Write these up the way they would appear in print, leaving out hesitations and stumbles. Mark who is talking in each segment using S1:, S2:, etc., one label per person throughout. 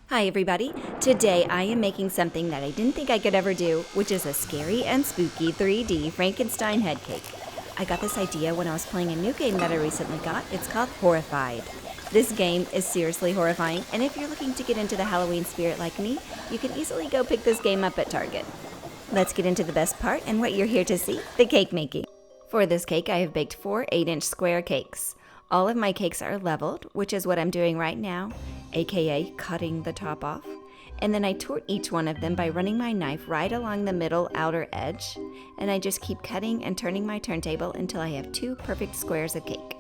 S1: Hi everybody! Today I am making something that I didn't think I could ever do, which is a scary and spooky 3D Frankenstein head cake. I got this idea when I was playing a new game that I recently got. It's called Horrified. This game is seriously horrifying, and if you're looking to get into the Halloween spirit like me, you can easily go pick this game up at Target. Let's get into the best part and what you're here to see, the cake making. For this cake, I have baked 4 8-inch square cakes. All of my cakes are leveled, which is what I'm doing right now, aka cutting the top off. And then I tort each one of them by running my knife right along the middle outer edge, and I just keep cutting and turning my turntable until I have 2 perfect squares of cake.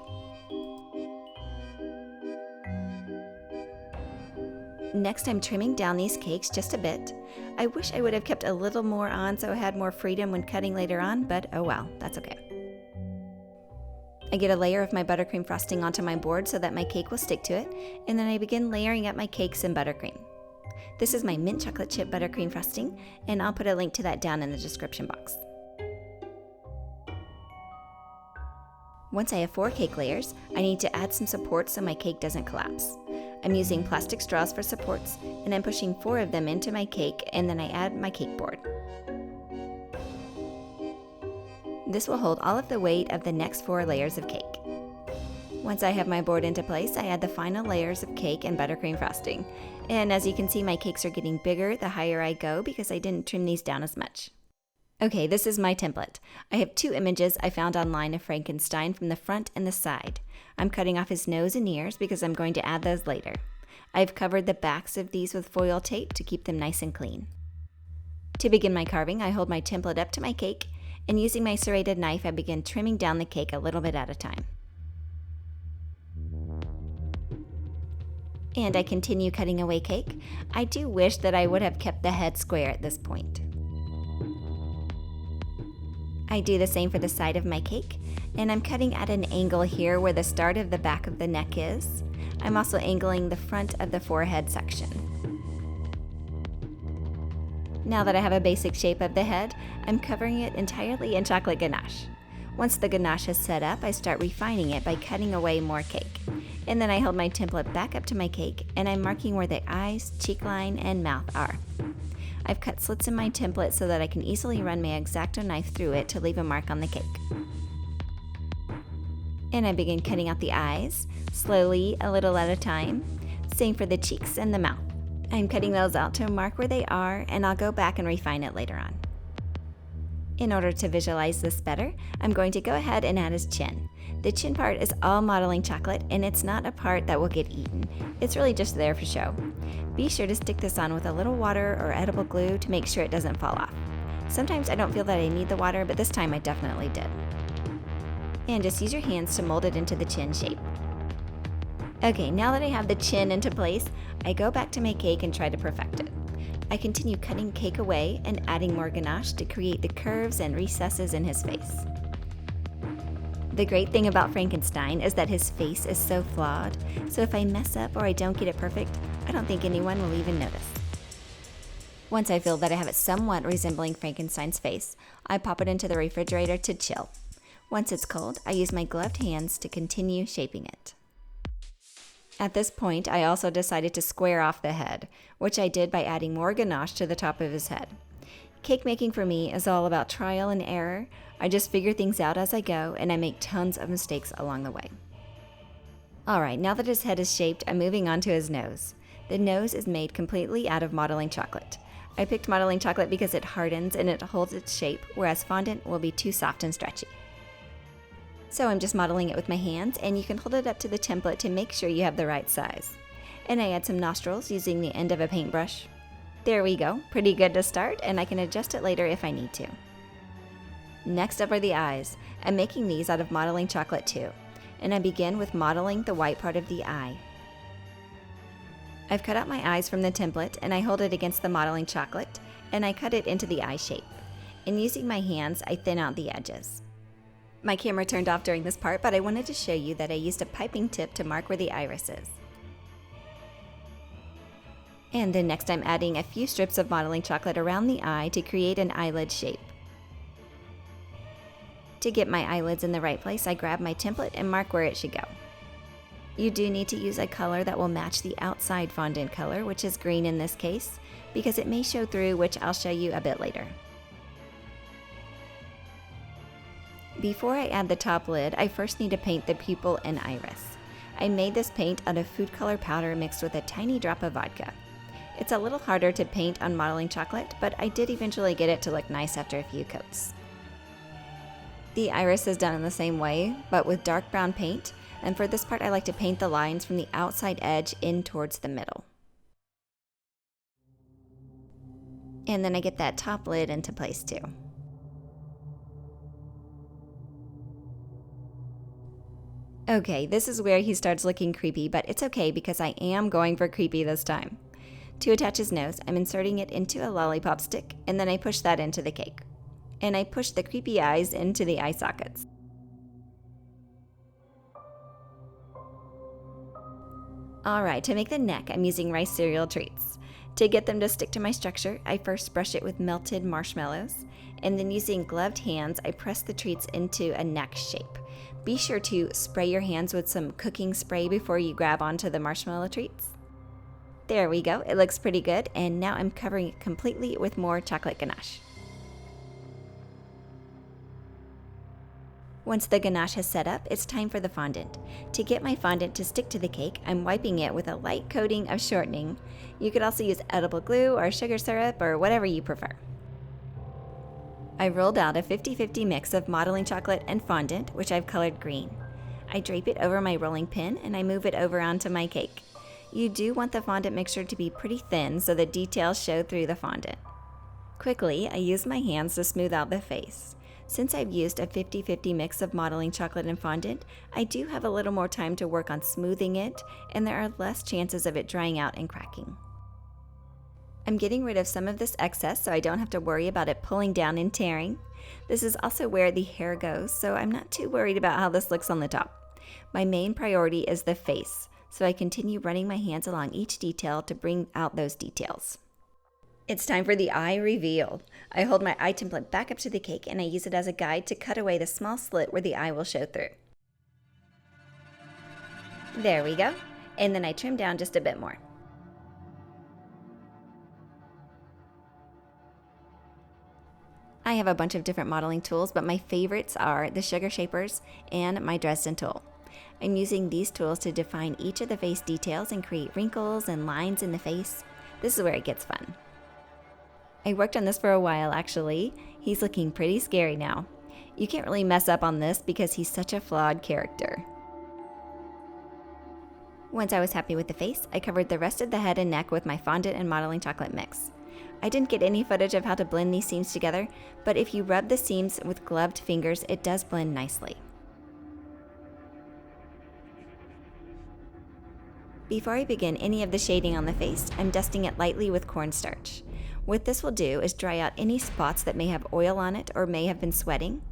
S1: Next, I'm trimming down these cakes just a bit. I wish I would have kept a little more on so I had more freedom when cutting later on, but oh well, that's okay. I get a layer of my buttercream frosting onto my board so that my cake will stick to it, and then I begin layering up my cakes in buttercream. This is my mint chocolate chip buttercream frosting, and I'll put a link to that down in the description box. Once I have 4 cake layers, I need to add some support so my cake doesn't collapse. I'm using plastic straws for supports, and I'm pushing 4 of them into my cake, and then I add my cake board. This will hold all of the weight of the next 4 layers of cake. Once I have my board into place, I add the final layers of cake and buttercream frosting. And as you can see, my cakes are getting bigger the higher I go because I didn't trim these down as much. Okay, this is my template. I have 2 images I found online of Frankenstein from the front and the side. I'm cutting off his nose and ears because I'm going to add those later. I've covered the backs of these with foil tape to keep them nice and clean. To begin my carving, I hold my template up to my cake, and using my serrated knife, I begin trimming down the cake a little bit at a time. And I continue cutting away cake. I do wish that I would have kept the head square at this point. I do the same for the side of my cake, and I'm cutting at an angle here where the start of the back of the neck is. I'm also angling the front of the forehead section. Now that I have a basic shape of the head, I'm covering it entirely in chocolate ganache. Once the ganache is set up, I start refining it by cutting away more cake. And then I hold my template back up to my cake, and I'm marking where the eyes, cheek line, and mouth are. I've cut slits in my template so that I can easily run my X-Acto knife through it to leave a mark on the cake. And I begin cutting out the eyes, slowly, a little at a time. Same for the cheeks and the mouth. I'm cutting those out to mark where they are, and I'll go back and refine it later on. In order to visualize this better, I'm going to go ahead and add his chin. The chin part is all modeling chocolate, and it's not a part that will get eaten. It's really just there for show. Be sure to stick this on with a little water or edible glue to make sure it doesn't fall off. Sometimes I don't feel that I need the water, but this time I definitely did. And just use your hands to mold it into the chin shape. Okay, now that I have the chin into place, I go back to my cake and try to perfect it. I continue cutting cake away and adding more ganache to create the curves and recesses in his face. The great thing about Frankenstein is that his face is so flawed, so if I mess up or I don't get it perfect, I don't think anyone will even notice. Once I feel that I have it somewhat resembling Frankenstein's face, I pop it into the refrigerator to chill. Once it's cold, I use my gloved hands to continue shaping it. At this point, I also decided to square off the head, which I did by adding more ganache to the top of his head. Cake making for me is all about trial and error. I just figure things out as I go, and I make tons of mistakes along the way. Alright, now that his head is shaped, I'm moving on to his nose. The nose is made completely out of modeling chocolate. I picked modeling chocolate because it hardens and it holds its shape, whereas fondant will be too soft and stretchy. So I'm just modeling it with my hands, and you can hold it up to the template to make sure you have the right size. And I add some nostrils using the end of a paintbrush. There we go, pretty good to start, and I can adjust it later if I need to. Next up are the eyes. I'm making these out of modeling chocolate too, and I begin with modeling the white part of the eye. I've cut out my eyes from the template, and I hold it against the modeling chocolate, and I cut it into the eye shape. And using my hands, I thin out the edges. My camera turned off during this part, but I wanted to show you that I used a piping tip to mark where the iris is. And then next I'm adding a few strips of modeling chocolate around the eye to create an eyelid shape. To get my eyelids in the right place, I grab my template and mark where it should go. You do need to use a color that will match the outside fondant color, which is green in this case, because it may show through, which I'll show you a bit later. Before I add the top lid, I first need to paint the pupil and iris. I made this paint out of food color powder mixed with a tiny drop of vodka. It's a little harder to paint on modeling chocolate, but I did eventually get it to look nice after a few coats. The iris is done in the same way, but with dark brown paint, and for this part I like to paint the lines from the outside edge in towards the middle. And then I get that top lid into place too. Okay, this is where he starts looking creepy, but it's okay because I am going for creepy this time. To attach his nose, I'm inserting it into a lollipop stick, and then I push that into the cake. And I push the creepy eyes into the eye sockets. Alright, to make the neck, I'm using rice cereal treats. To get them to stick to my structure, I first brush it with melted marshmallows, and then using gloved hands, I press the treats into a neck shape. Be sure to spray your hands with some cooking spray before you grab onto the marshmallow treats. There we go, it looks pretty good, and now I'm covering it completely with more chocolate ganache. Once the ganache has set up, it's time for the fondant. To get my fondant to stick to the cake, I'm wiping it with a light coating of shortening. You could also use edible glue or sugar syrup or whatever you prefer. I rolled out a 50-50 mix of modeling chocolate and fondant, which I've colored green. I drape it over my rolling pin and I move it over onto my cake. You do want the fondant mixture to be pretty thin so the details show through the fondant. Quickly, I use my hands to smooth out the face. Since I've used a 50-50 mix of modeling chocolate and fondant, I do have a little more time to work on smoothing it, and there are less chances of it drying out and cracking. I'm getting rid of some of this excess so I don't have to worry about it pulling down and tearing. This is also where the hair goes, so I'm not too worried about how this looks on the top. My main priority is the face, so I continue running my hands along each detail to bring out those details. It's time for the eye reveal. I hold my eye template back up to the cake and I use it as a guide to cut away the small slit where the eye will show through. There we go, and then I trim down just a bit more. I have a bunch of different modeling tools, but my favorites are the sugar shapers and my Dresden tool. I'm using these tools to define each of the face details and create wrinkles and lines in the face. This is where it gets fun. I worked on this for a while actually. He's looking pretty scary now. You can't really mess up on this because he's such a flawed character. Once I was happy with the face, I covered the rest of the head and neck with my fondant and modeling chocolate mix. I didn't get any footage of how to blend these seams together, but if you rub the seams with gloved fingers, it does blend nicely. Before I begin any of the shading on the face, I'm dusting it lightly with cornstarch. What this will do is dry out any spots that may have oil on it or may have been sweating.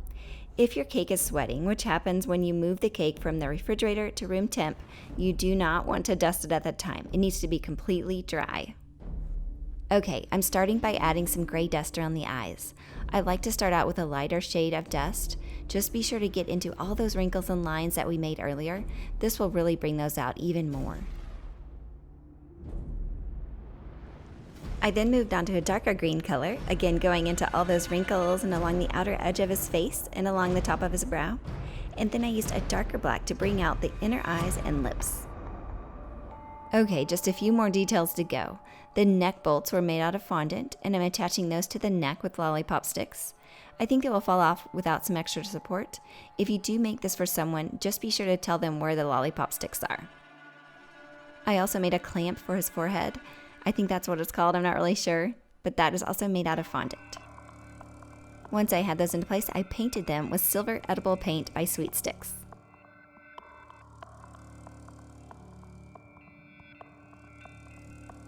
S1: If your cake is sweating, which happens when you move the cake from the refrigerator to room temp, you do not want to dust it at that time. It needs to be completely dry. Okay, I'm starting by adding some gray dust around the eyes. I like to start out with a lighter shade of dust. Just be sure to get into all those wrinkles and lines that we made earlier. This will really bring those out even more. I then moved on to a darker green color, again going into all those wrinkles and along the outer edge of his face and along the top of his brow. And then I used a darker black to bring out the inner eyes and lips. Okay, just a few more details to go. The neck bolts were made out of fondant, and I'm attaching those to the neck with lollipop sticks. I think they will fall off without some extra support. If you do make this for someone, just be sure to tell them where the lollipop sticks are. I also made a clamp for his forehead. I think that's what it's called, I'm not really sure, but that is also made out of fondant. Once I had those into place, I painted them with silver edible paint by Sweet Sticks.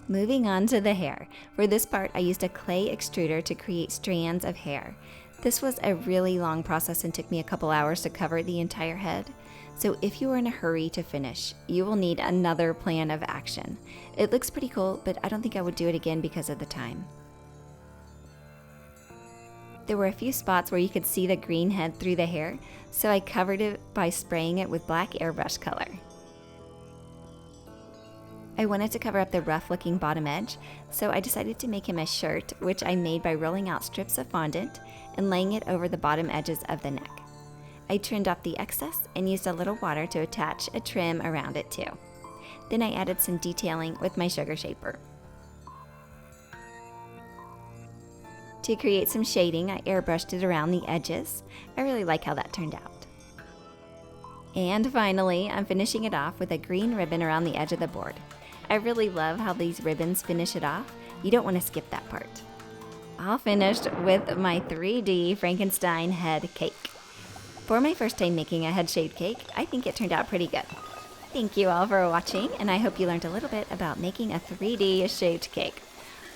S1: Moving on to the hair. For this part, I used a clay extruder to create strands of hair. This was a really long process and took me a couple hours to cover the entire head. So if you are in a hurry to finish, you will need another plan of action. It looks pretty cool, but I don't think I would do it again because of the time. There were a few spots where you could see the green head through the hair, so I covered it by spraying it with black airbrush color. I wanted to cover up the rough looking bottom edge, so I decided to make him a shirt, which I made by rolling out strips of fondant and laying it over the bottom edges of the neck. I trimmed off the excess and used a little water to attach a trim around it too. Then I added some detailing with my sugar shaper. To create some shading, I airbrushed it around the edges. I really like how that turned out. And finally, I'm finishing it off with a green ribbon around the edge of the board. I really love how these ribbons finish it off. You don't want to skip that part. All finished with my 3D Frankenstein head cake. For my first time making a head-shaped cake, I think it turned out pretty good. Thank you all for watching, and I hope you learned a little bit about making a 3D shaped cake.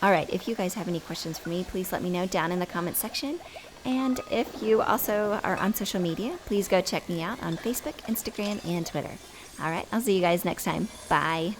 S1: Alright, if you guys have any questions for me, please let me know down in the comments section. And if you also are on social media, please go check me out on Facebook, Instagram, and Twitter. Alright, I'll see you guys next time. Bye!